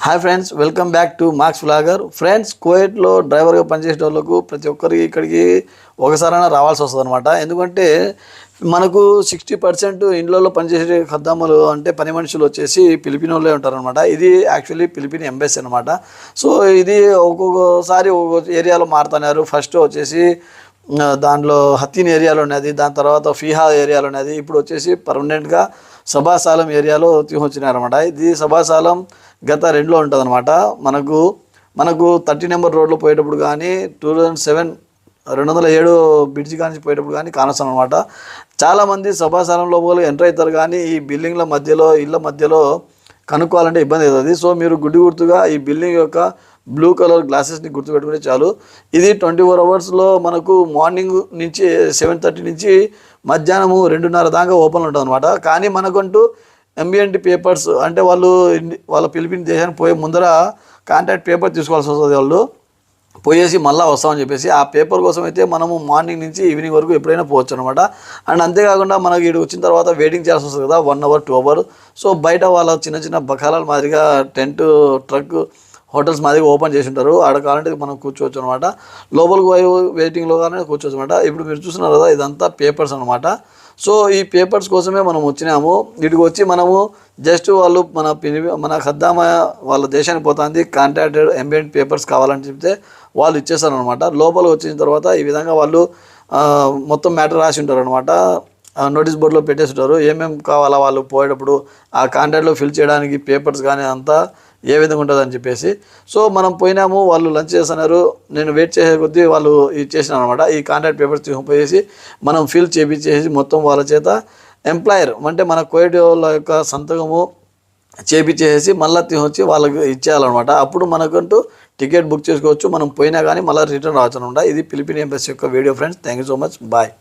Hi friends, welcome back to marks vlogger. Friends, కువైట్లో డ్రైవర్గా పనిచేసే వాళ్ళకు ప్రతి ఒక్కరికి ఇక్కడికి ఒకసారైనా రావాల్సి వస్తుంది అనమాట. ఎందుకంటే మనకు 60% ఇండ్లలో పనిచేసే ఖద్దాములు అంటే పని మనుషులు వచ్చేసి ఫిలిపిన్ వాళ్ళే ఉంటారనమాట. ఇది యాక్చువల్లీ ఫిలిపిన్ ఎంబసీ అనమాట. సో ఇది ఒక్కొక్కసారి ఒక్కొక్క ఏరియాలో మారుతున్నారు. ఫస్ట్ వచ్చేసి దాంట్లో హత్తీన్ ఏరియాలో ఉన్నది, దాని తర్వాత ఫీహా ఏరియాలో ఉన్నది, ఇప్పుడు వచ్చేసి పర్మనెంట్గా సభాసాలం ఏరియాలో వచ్చినారనమాట. ఇది సభాసాలం గత 2లో ఉంటుంది అనమాట. మనకు 30 నెంబర్ రోడ్లో పోయేటప్పుడు కానీ 207 బ్రిడ్జి కానీ పోయేటప్పుడు కానీ కానొస్తాం అనమాట. చాలామంది సభాసాలం లోపల ఎంటర్ అవుతారు, కానీ ఈ బిల్డింగ్ల మధ్యలో ఇళ్ళ మధ్యలో కనుక్కోవాలంటే ఇబ్బంది అవుతుంది. సో మీరు గుర్తుగా ఈ బిల్డింగ్ యొక్క బ్లూ కలర్ గ్లాసెస్ని గుర్తుపెట్టుకుంటే చాలు. ఇది 24 అవర్స్లో మనకు మార్నింగ్ నుంచి 7:30 నుంచి మధ్యాహ్నము 2:30 దాకా ఓపెన్ ఉంటుంది అనమాట. కానీ మనకంటూ ఎంబిఎంటి పేపర్స్ అంటే వాళ్ళ ఫిలిపిన్ దేశానికి పోయే ముందర కాంట్రాక్ట్ పేపర్ తీసుకోవాల్సి వస్తుంది. వాళ్ళు పోయేసి మళ్ళీ వస్తామని చెప్పేసి ఆ పేపర్ కోసం అయితే మనము మార్నింగ్ నుంచి ఈవినింగ్ వరకు ఎప్పుడైనా పోవచ్చు అనమాట. అండ్ అంతేకాకుండా మనకి ఇటు వచ్చిన తర్వాత వెయిటింగ్ చేయాల్సి వస్తుంది కదా, 1 అవర్ 2 అవర్. సో బయట వాళ్ళ చిన్న బకాలాల మాదిరిగా టెంట్ ట్రక్ హోటల్స్ మాదిరిగా ఓపెన్ చేసి ఉంటారు. ఆడ కావాలంటే మనం కూర్చోవచ్చు అనమాట. లోపలికి పోయి వెయిటింగ్లో కానీ కూర్చోవచ్చు అనమాట. ఇప్పుడు మీరు చూస్తున్నారు కదా, ఇదంతా పేపర్స్ అనమాట. సో ఈ పేపర్స్ కోసమే మనం వచ్చినాము. ఇటుకు వచ్చి మనము జస్ట్ వాళ్ళు మన ఖద్దామ వాళ్ళ దేశానికి పోతుంది, కాంట్రాక్టెడ్ ఎంబియంట్ పేపర్స్ కావాలని చెప్తే వాళ్ళు ఇచ్చేస్తారు అనమాట. లోపలికి వచ్చిన తర్వాత ఈ విధంగా వాళ్ళు మొత్తం మ్యాటర్ రాసి ఉంటారు అనమాట. నోటీస్ బోర్డులో పెట్టేసి ఉంటారు ఏమేమి కావాలా వాళ్ళు పోయేటప్పుడు ఆ కాంట్రాక్ట్లో ఫిల్ చేయడానికి పేపర్స్ కానీ అంతా ఏ విధంగా ఉంటుందని చెప్పేసి. సో మనం పోయినాము, వాళ్ళు లంచ్ చేస్తున్నారు. నేను వెయిట్ చేసే కొద్దీ వాళ్ళు ఇచ్చేసినారు అనమాట. ఈ కాంట్రాక్ట్ పేపర్స్ తీసుకుపోయేసి మనం ఫిల్ చేపించేసి మొత్తం వాళ్ళ చేత ఎంప్లాయర్ అంటే మన కువైట్ వాళ్ళ యొక్క సంతకము చేపించేసి మళ్ళీ తీసుకొచ్చి వాళ్ళకి ఇచ్చేయాలన్నమాట. అప్పుడు మనకంటూ టికెట్ బుక్ చేసుకోవచ్చు. మనం పోయినా కానీ మళ్ళీ రిటర్న్ రావచ్చు అనమాట. ఇది ఫిలిపిన్ ఎంబసీ యొక్క video friends. Thank you so much. Bye.